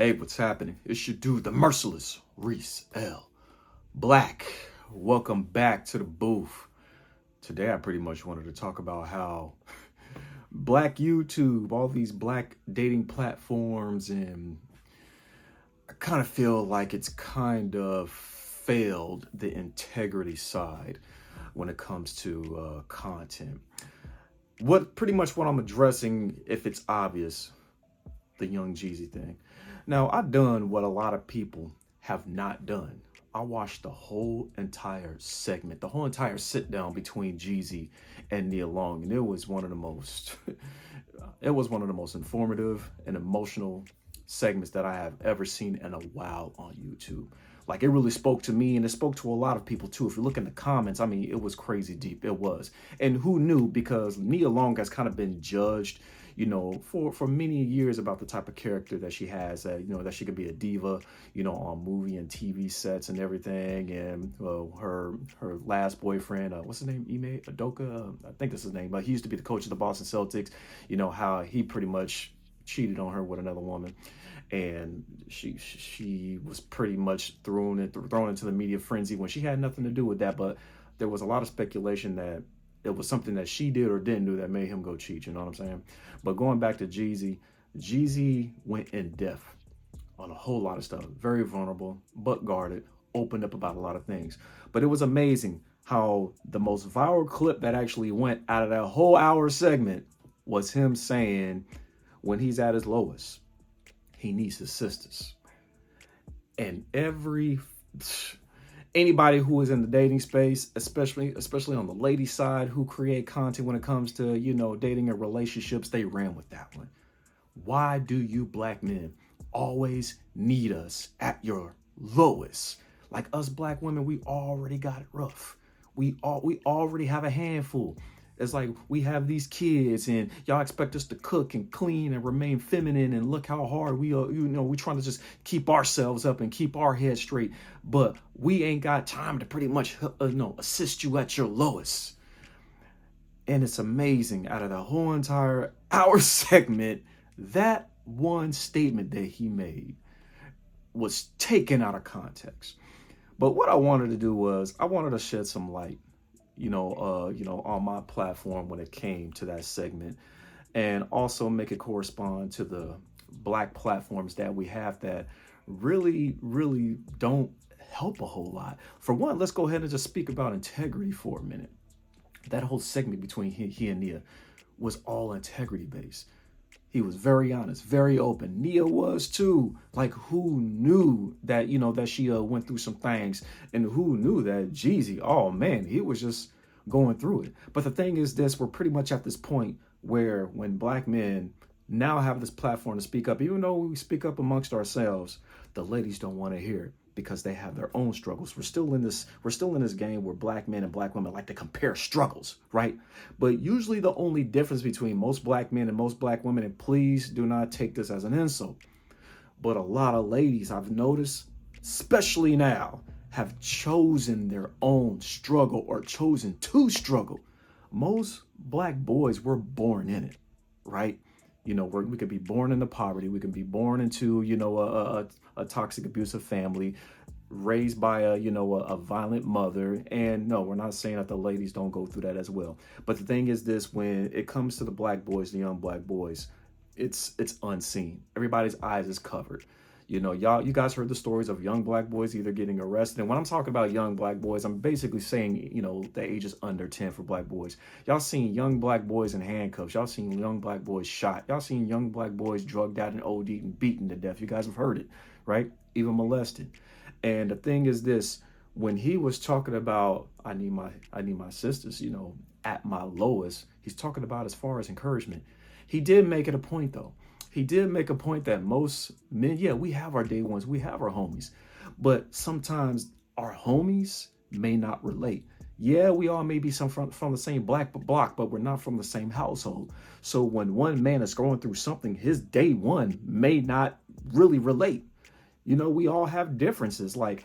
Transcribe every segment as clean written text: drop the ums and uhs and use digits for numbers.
Hey, what's happening? It's your dude, the merciless Reese L. Black. Welcome back to the booth. Today, I pretty much wanted to talk about how Black YouTube, all these Black dating platforms, and I kind of feel like it's kind of failed the integrity side when it comes to content. Pretty much what I'm addressing, if it's obvious, the young Jeezy thing. Now, I've done what a lot of people have not done. I watched the whole entire segment, the whole entire sit down between Jeezy and Nia Long, and it was one of the most, it was one of the most informative and emotional segments that I have ever seen in a while on YouTube. Like, it really spoke to me, and it spoke to a lot of people too. If you look in the comments, I mean, it was crazy deep. It was. And who knew? Because Nia Long has kind of been judged, for many years about the type of character that she has, that she could be a diva, on movie and TV sets and everything. And her last boyfriend, what's his name? Ime Udoka, I think that's his name, but he used to be the coach of the Boston Celtics. How he pretty much cheated on her with another woman, and she was pretty much thrown into the media frenzy when she had nothing to do with that. But there was a lot of speculation that it was something that she did or didn't do that made him go cheat. You know what I'm saying? But going back to Jeezy went in depth on a whole lot of stuff. Very vulnerable, but guarded, opened up about a lot of things. But it was amazing how the most viral clip that actually went out of that whole hour segment was him saying when he's at his lowest, he needs his sisters. And anybody who is in the dating space, especially on the lady side, who create content when it comes to, dating and relationships, they ran with that one. Why do you Black men always need us at your lowest? Like us Black women, we already got it rough. We already have a handful. It's like we have these kids and y'all expect us to cook and clean and remain feminine, and look how hard we are, we trying to just keep ourselves up and keep our head straight. But we ain't got time to pretty much, assist you at your lowest. And it's amazing, out of the whole entire hour segment, that one statement that he made was taken out of context. But what I wanted to do was I wanted to shed some light on my platform when it came to that segment, and also make it correspond to the Black platforms that we have that really, really don't help a whole lot. For one, let's go ahead and just speak about integrity for a minute. That whole segment between he and Nia was all integrity based. He was very honest, very open. Nia was too. Like, who knew that, that she went through some things, and who knew that Jeezy, oh man, he was just going through it. But the thing is this, we're pretty much at this point where when Black men now have this platform to speak up, even though we speak up amongst ourselves, the ladies don't want to hear it because they have their own struggles. We're still in this game where Black men and Black women like to compare struggles, right? But usually the only difference between most Black men and most Black women, and please do not take this as an insult, but a lot of ladies I've noticed, especially now, have chosen their own struggle or chosen to struggle. Most Black boys were born in it, right? We could be born into poverty. We can be born into, a toxic, abusive family, raised by a violent mother. And no, we're not saying that the ladies don't go through that as well. But the thing is this, when it comes to the Black boys, the young Black boys, it's unseen. Everybody's eyes is covered. You guys heard the stories of young Black boys either getting arrested. And when I'm talking about young Black boys, I'm basically saying, the age is under 10 for Black boys. Y'all seen young Black boys in handcuffs. Y'all seen young Black boys shot. Y'all seen young Black boys drugged out and OD'd and beaten to death. You guys have heard it, right? Even molested. And the thing is this, when he was talking about, I need my sisters, at my lowest, he's talking about as far as encouragement. He did make it a point though. He did make a point that most men, yeah, we have our day ones, we have our homies, but sometimes our homies may not relate. Yeah, we all may be from the same block, but we're not from the same household. So when one man is going through something, his day one may not really relate. We all have differences. Like,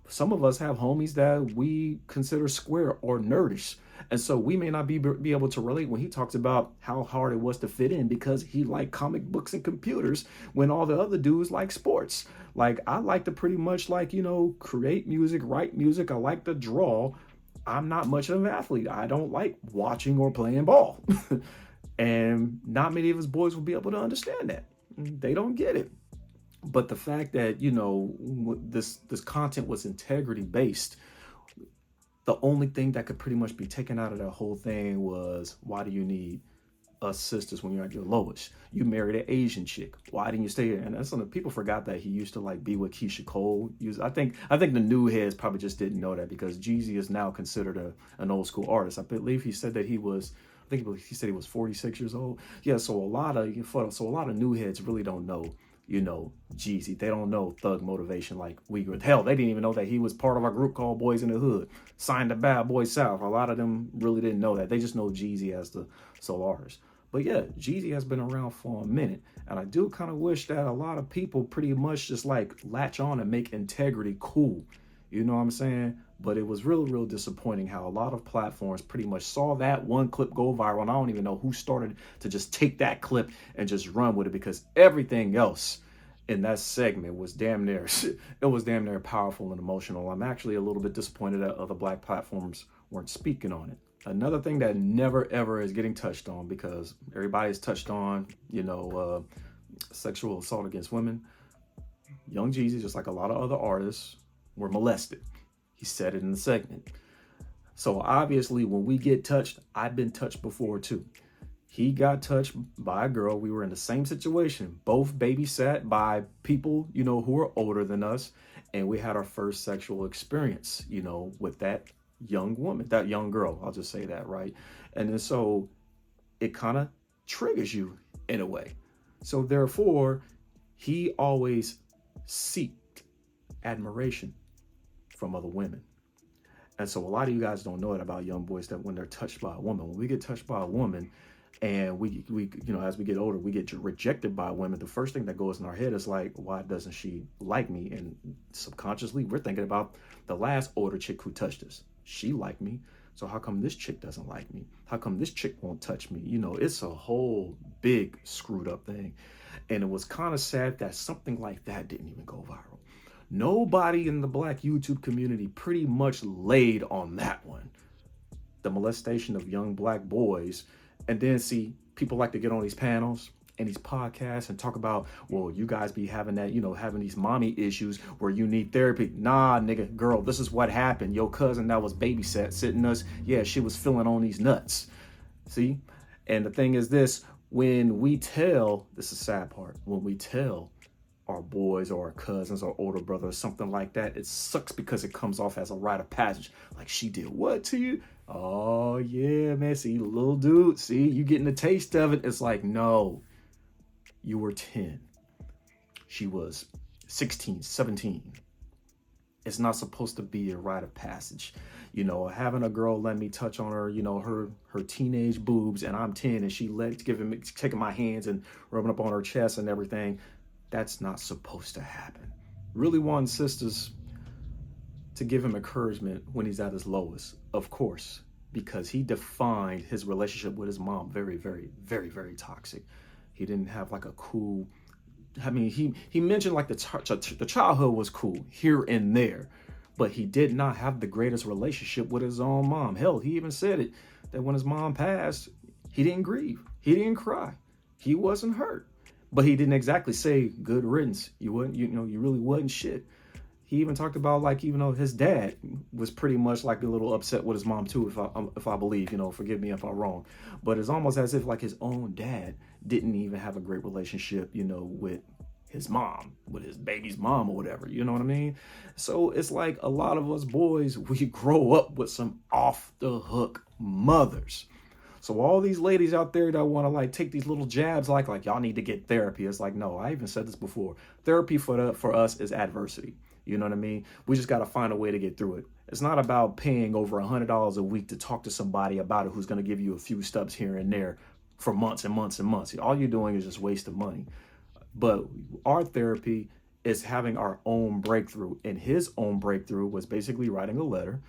Some of us have homies that we consider square or nerdish. And so we may not be able to relate when he talks about how hard it was to fit in because he liked comic books and computers when all the other dudes like sports. Like I like to pretty much like, create music, write music. I like to draw. I'm not much of an athlete. I don't like watching or playing ball. And not many of his boys will be able to understand that. They don't get it. But the fact that, this content was integrity based, the only thing that could pretty much be taken out of that whole thing was, why do you need us sisters when you're at your lowest? You married an Asian chick. Why didn't you stay here? And that's something people forgot, that he used to like be with Keisha Cole. I think the new heads probably just didn't know that, because Jeezy is now considered an old school artist. I believe he said that he said he was 46 years old. Yeah, so a lot of new heads really don't know, Jeezy. They don't know Thug Motivation like we would. Hell, they didn't even know that he was part of our group called Boys in the Hood, signed to Bad Boy South. A lot of them really didn't know that. They just know Jeezy as the solo artist. But yeah, Jeezy has been around for a minute, and I do kind of wish that a lot of people pretty much just like latch on and make integrity cool. You know what I'm saying? But it was real, real disappointing how a lot of platforms pretty much saw that one clip go viral. And I don't even know who started to just take that clip and just run with it, because everything else in that segment was damn near it was damn near powerful and emotional. I'm actually a little bit disappointed that other black platforms weren't speaking on it. Another thing that never ever is getting touched on, because everybody's touched on, sexual assault against women. Young Jeezy, just like a lot of other artists, were molested. He said it in the segment. So obviously, when we get touched, I've been touched before too. He got touched by a girl. We were in the same situation, both babysat by people, who are older than us. And we had our first sexual experience, with that young woman, that young girl. I'll just say that, right? And then so it kind of triggers you in a way. So therefore, he always seeked admiration from other women. And so a lot of you guys don't know it about young boys, that when they're touched by a woman, when we get touched by a woman, and we as we get older, we get rejected by women, the first thing that goes in our head is like, why doesn't she like me? And subconsciously, we're thinking about the last older chick who touched us. She liked me. So how come this chick doesn't like me? How come this chick won't touch me? It's a whole big screwed up thing. And it was kind of sad that something like that didn't even go viral. Nobody in the black YouTube community pretty much laid on that one. The molestation of young black boys. And then see, people like to get on these panels and these podcasts and talk about, well, you guys be having that, having these mommy issues where you need therapy. Nah, nigga, girl, this is what happened. Your cousin that was babysat sitting us, yeah, she was filling on these nuts. See? And the thing is this, this is the sad part, when we tell our boys or our cousins or older brothers, something like that, it sucks because it comes off as a rite of passage. Like, she did what to you? Oh yeah, man. See, little dude, see, you getting a taste of it. It's like, no, you were 10. She was 16, 17. It's not supposed to be a rite of passage. Having a girl let me touch on her, her teenage boobs, and I'm 10, and she taking my hands and rubbing up on her chest and everything. That's not supposed to happen. Really want sisters to give him encouragement when he's at his lowest, of course, because he defined his relationship with his mom very, very, very, very toxic. He didn't have like a cool, he mentioned like the childhood was cool here and there, but he did not have the greatest relationship with his own mom. Hell, he even said it, that when his mom passed, he didn't grieve. He didn't cry. He wasn't hurt. But he didn't exactly say good riddance. You really wasn't shit. He even talked about like, even though his dad was pretty much like a little upset with his mom too, if I believe, forgive me if I'm wrong. But it's almost as if like his own dad didn't even have a great relationship, with his mom, with his baby's mom or whatever, you know what I mean? So it's like a lot of us boys, we grow up with some off the hook mothers. So all these ladies out there that want to like take these little jabs, like y'all need to get therapy. It's like, no, I even said this before. Therapy for us is adversity. You know what I mean? We just got to find a way to get through it. It's not about paying over $100 a week to talk to somebody about it who's going to give you a few stubs here and there for months and months and months. All you're doing is just wasting money. But our therapy is having our own breakthrough. And his own breakthrough was basically writing a letter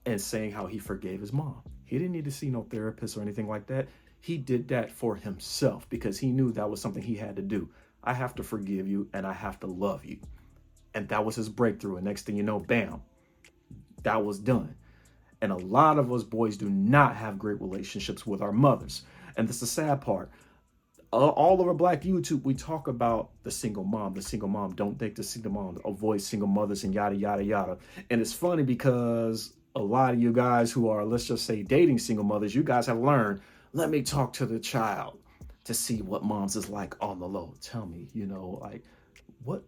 and saying how he forgave his mom. He didn't need to see no therapist or anything like that. He did that for himself because he knew that was something he had to do. I have to forgive you and I have to love you. And that was his breakthrough. And next thing you know, bam, that was done. And a lot of us boys do not have great relationships with our mothers. And that's the sad part. All over Black YouTube, we talk about the single mom. The single mom, don't date the single mom, avoid single mothers and yada, yada, yada. And it's funny because a lot of you guys who are, let's just say, dating single mothers, you guys have learned, let me talk to the child to see what mom's is like on the low. Tell me, like, what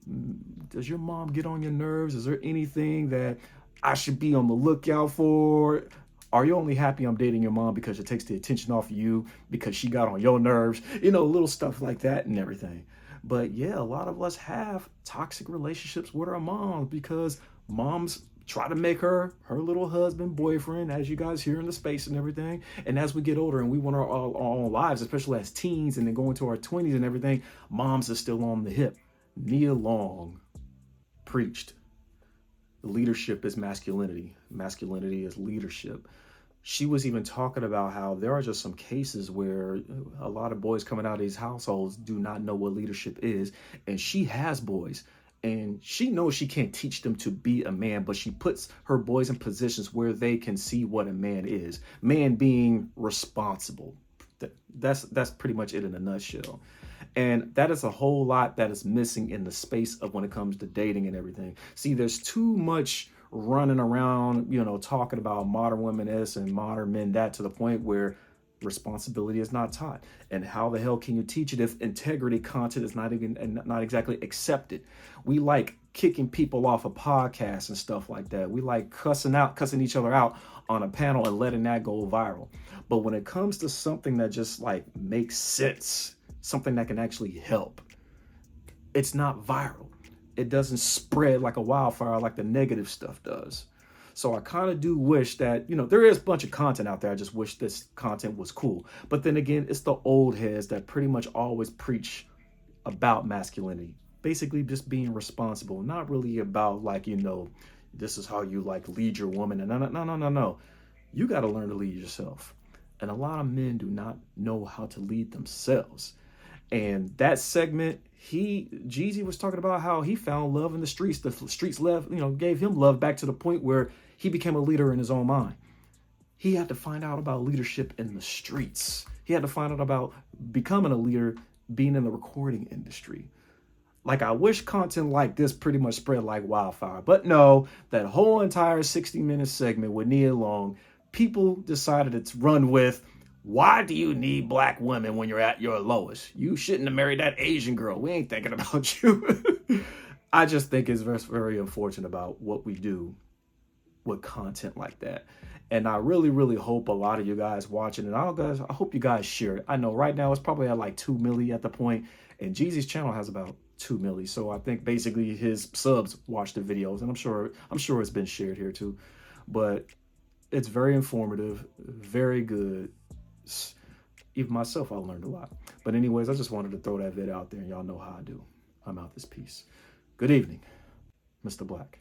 does your mom get on your nerves? Is there anything that I should be on the lookout for? Are you only happy I'm dating your mom because it takes the attention off of you because she got on your nerves? Little stuff like that and everything. But yeah, a lot of us have toxic relationships with our moms because moms try to make her little husband, boyfriend, as you guys hear in the space and everything. And as we get older and we want our own lives, especially as teens and then go into our 20s and everything, moms are still on the hip. Nia Long preached leadership is masculinity. Masculinity is leadership. She was even talking about how there are just some cases where a lot of boys coming out of these households do not know what leadership is. And she has boys and she knows she can't teach them to be a man, but she puts her boys in positions where they can see what a man is. Man being responsible. That's pretty much it in a nutshell. And that is a whole lot that is missing in the space of when it comes to dating and everything. See, there's too much running around, talking about modern women this and modern men that, to the point where responsibility is not taught. And how the hell can you teach it if integrity content is not exactly accepted? We like kicking people off of podcasts and stuff like that. We like cussing each other out on a panel and letting that go viral. But when it comes to something that just like makes sense, something that can actually help, it's not viral. It doesn't spread like a wildfire like the negative stuff does. So I kind of do wish that, there is a bunch of content out there. I just wish this content was cool. But then again, it's the old heads that pretty much always preach about masculinity. Basically just being responsible, not really about like, this is how you like lead your woman. And no. You got to learn to lead yourself. And a lot of men do not know how to lead themselves. And that segment, Jeezy was talking about how he found love in the streets. The streets gave him love back to the point where he became a leader in his own mind. He had to find out about leadership in the streets. He had to find out about becoming a leader, being in the recording industry. Like, I wish content like this pretty much spread like wildfire. But no, that whole entire 60-minute segment with Nia Long, people decided to run with, why do you need black women when you're at your lowest? You shouldn't have married that Asian girl. We ain't thinking about you. I just think it's very, very unfortunate about what we do with content like that. And I really, really hope a lot of you guys watching it, I hope you guys share it. I know right now it's probably at like 2 milli at the point, and Jeezy's channel has about 2 milli. So I think basically his subs watch the videos, and I'm sure it's been shared here too. But it's very informative, very good. Even myself, I learned a lot. But anyways, I just wanted to throw that vid out there, and y'all know how I do. I'm out this piece. Good evening, Mr. Black.